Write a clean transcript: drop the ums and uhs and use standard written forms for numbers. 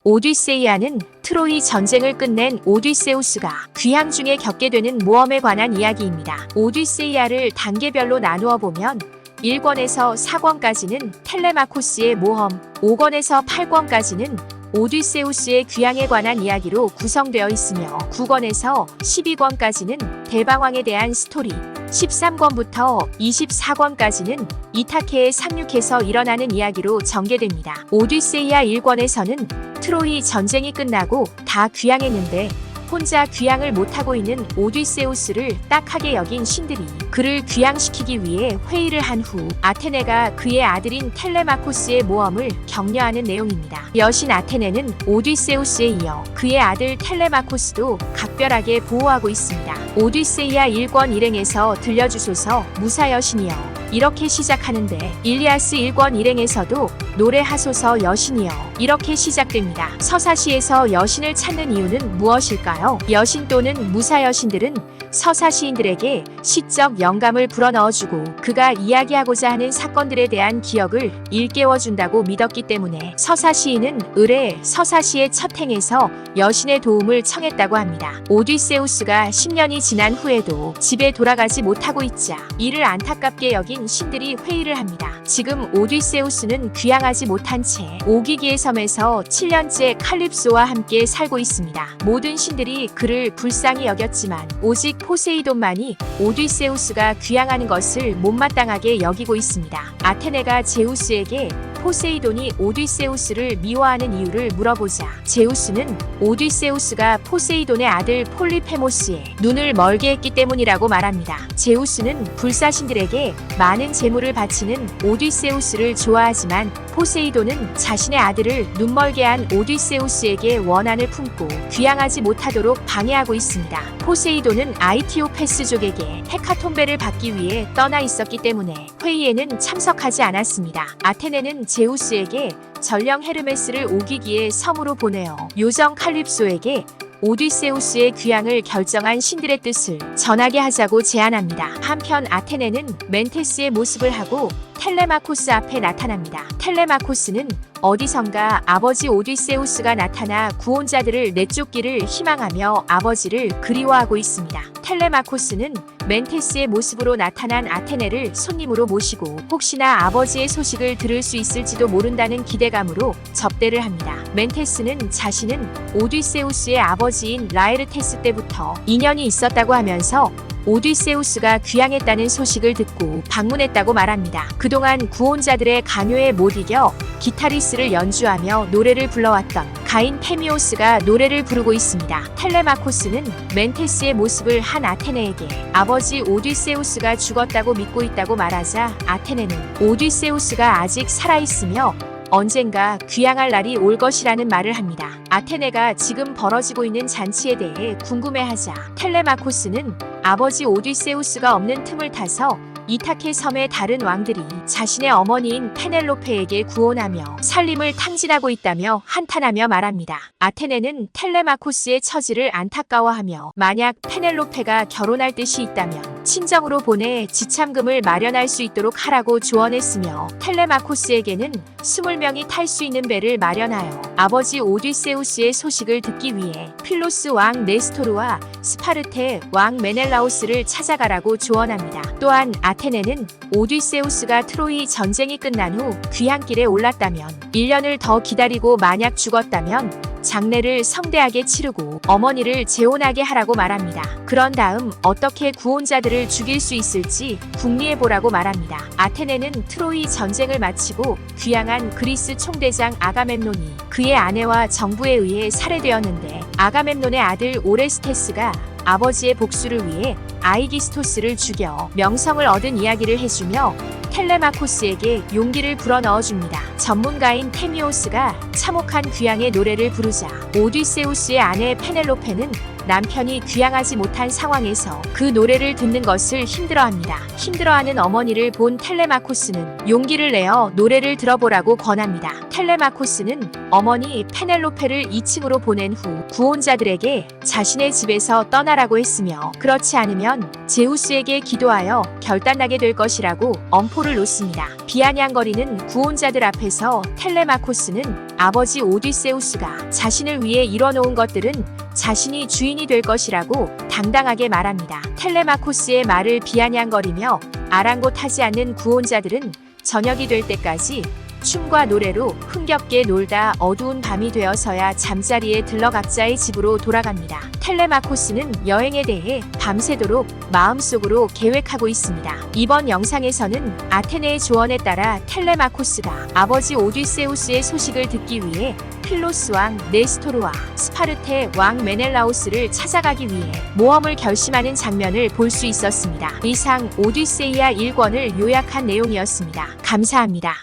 오디세이아는 트로이 전쟁을 끝낸 오디세우스가 귀향 중에 겪게 되는 모험에 관한 이야기입니다. 오디세이아를 단계별로 나누어 보면 1권에서 4권까지는 텔레마코스의 모험, 5권에서 8권까지는 오디세우스의 귀향에 관한 이야기로 구성되어 있으며 9권에서 12권까지는 대방황에 대한 스토리, 13권부터 24권까지는 이타케에 상륙해서 일어나는 이야기로 전개됩니다. 오디세이아 1권에서는 트로이 전쟁이 끝나고 다 귀향했는데 혼자 귀향을 못하고 있는 오디세우스를 딱하게 여긴 신들이 그를 귀향시키기 위해 회의를 한 후 아테네가 그의 아들인 텔레마코스의 모험을 격려하는 내용입니다. 여신 아테네는 오디세우스에 이어 그의 아들 텔레마코스도 각별하게 보호하고 있습니다. 오디세이아 1권 일행에서 들려주소서 무사 여신이여 이렇게 시작하는데 일리아스 1권 일행에서도 노래하소서 여신이여 이렇게 시작됩니다. 서사시에서 여신을 찾는 이유는 무엇일까요? 여신 또는 무사 여신들은 서사 시인들에게 시적 영감을 불어넣어주고 그가 이야기하고자 하는 사건들에 대한 기억을 일깨워준다고 믿었기 때문에 서사 시인은 을의 서사시의 첫 행에서 여신의 도움을 청했다고 합니다. 오디세우스가 10년이 지난 후에도 집에 돌아가지 못하고 있자 이를 안타깝게 여긴 신들이 회의를 합니다. 지금 오디세우스는 귀향하지 못한 채 오기기의 섬에서 7년째 칼립소와 함께 살고 있습니다. 모든 신들이 그를 불쌍히 여겼지만 오직 포세이돈만이 오디세우스가 귀향하는 것을 못마땅하게 여기고 있습니다. 아테네가 제우스에게 포세이돈이 오디세우스를 미워하는 이유를 물어보자 제우스는 오디세우스가 포세이돈의 아들 폴리페모스의 눈을 멀게 했기 때문이라고 말합니다. 제우스는 불사신들에게 많은 재물을 바치는 오디세우스를 좋아하지만 포세이돈은 자신의 아들을 눈멀게 한 오디세우스에게 원한을 품고 귀향하지 못하도록 방해하고 있습니다. 포세이돈은 아이티오페스족에게 헤카톤베를 받기 위해 떠나 있었기 때문에 회의에는 참석하지 않았습니다. 아테네는 제우스에게 전령 헤르메스를 오기기의 섬으로 보내어 요정 칼립소에게 오디세우스의 귀향을 결정한 신들의 뜻을 전하게 하자고 제안합니다. 한편 아테네는 멘테스의 모습을 하고 텔레마코스 앞에 나타납니다. 텔레마코스는 어디선가 아버지 오디세우스가 나타나 구원자들을 내쫓기를 희망하며 아버지를 그리워하고 있습니다. 텔레마코스는 멘테스의 모습으로 나타난 아테네를 손님으로 모시고 혹시나 아버지의 소식을 들을 수 있을지도 모른다는 기대감으로 접대를 합니다. 멘테스는 자신은 오디세우스의 아버지인 라에르테스 때부터 인연이 있었다고 하면서 오디세우스가 귀향했다는 소식을 듣고 방문했다고 말합니다. 그동안 구원자들의 강요에 못 이겨 기타리스를 연주하며 노래를 불러왔던 가인 페미오스가 노래를 부르고 있습니다. 텔레마코스는 멘테스의 모습을 한 아테네에게 아버지 오디세우스가 죽었다고 믿고 있다고 말하자 아테네는 오디세우스가 아직 살아있으며 언젠가 귀향할 날이 올 것이라는 말을 합니다. 아테네가 지금 벌어지고 있는 잔치에 대해 궁금해하자 텔레마코스는 아버지 오디세우스가 없는 틈을 타서 이타케 섬의 다른 왕들이 자신의 어머니인 페넬로페에게 구원하며 살림을 탕진하고 있다며 한탄하며 말합니다. 아테네는 텔레마코스의 처지를 안타까워하며 만약 페넬로페가 결혼할 뜻이 있다면 친정으로 보내 지참금을 마련할 수 있도록 하라고 조언했으며 텔레마코스에게는 20명이 탈 수 있는 배를 마련하여 아버지 오디세우스의 소식을 듣기 위해 필로스 왕 네스토르와 스파르테 왕 메넬라오스를 찾아가라고 조언합니다. 또한 아테네는 오디세우스가 트로이 전쟁이 끝난 후 귀향길에 올랐다면 1년을 더 기다리고 만약 죽었다면 장례를 성대하게 치르고 어머니를 재혼하게 하라고 말합니다. 그런 다음 어떻게 구원자들을 죽일 수 있을지 궁리해보라고 말합니다. 아테네는 트로이 전쟁을 마치고 귀향한 그리스 총대장 아가멤논이 그의 아내와 정부에 의해 살해되었는데 아가멤논의 아들 오레스테스가 아버지의 복수를 위해 아이기스토스를 죽여 명성을 얻은 이야기를 해주며 텔레마코스에게 용기를 불어넣어줍니다. 전문가인 테미오스가 참혹한 귀향의 노래를 부르자 오디세우스의 아내 페넬로페는 남편이 귀향하지 못한 상황에서 그 노래를 듣는 것을 힘들어합니다. 힘들어하는 어머니를 본 텔레마코스는 용기를 내어 노래를 들어보라고 권합니다. 텔레마코스는 어머니 페넬로페를 2층으로 보낸 후 구원자들에게 자신의 집에서 떠나라고 했으며 그렇지 않으면 제우스에게 기도하여 결단나게 될 것이라고 엄포를 놓습니다. 비아냥거리는 구원자들 앞에서 텔레마코스는 아버지 오디세우스가 자신을 위해 이뤄놓은 것들은 자신이 주인이 될 것이라고 당당하게 말합니다. 텔레마코스의 말을 비아냥거리며 아랑곳하지 않는 구원자들은 저녁이 될 때까지 춤과 노래로 흥겹게 놀다 어두운 밤이 되어서야 잠자리에 들러 각자의 집으로 돌아갑니다. 텔레마코스는 여행에 대해 밤새도록 마음속으로 계획하고 있습니다. 이번 영상에서는 아테네의 조언에 따라 텔레마코스가 아버지 오디세우스의 소식을 듣기 위해 필로스 왕 네스토르와 스파르테 왕 메넬라오스를 찾아가기 위해 모험을 결심하는 장면을 볼 수 있었습니다. 이상 오디세이아 1권을 요약한 내용이었습니다. 감사합니다.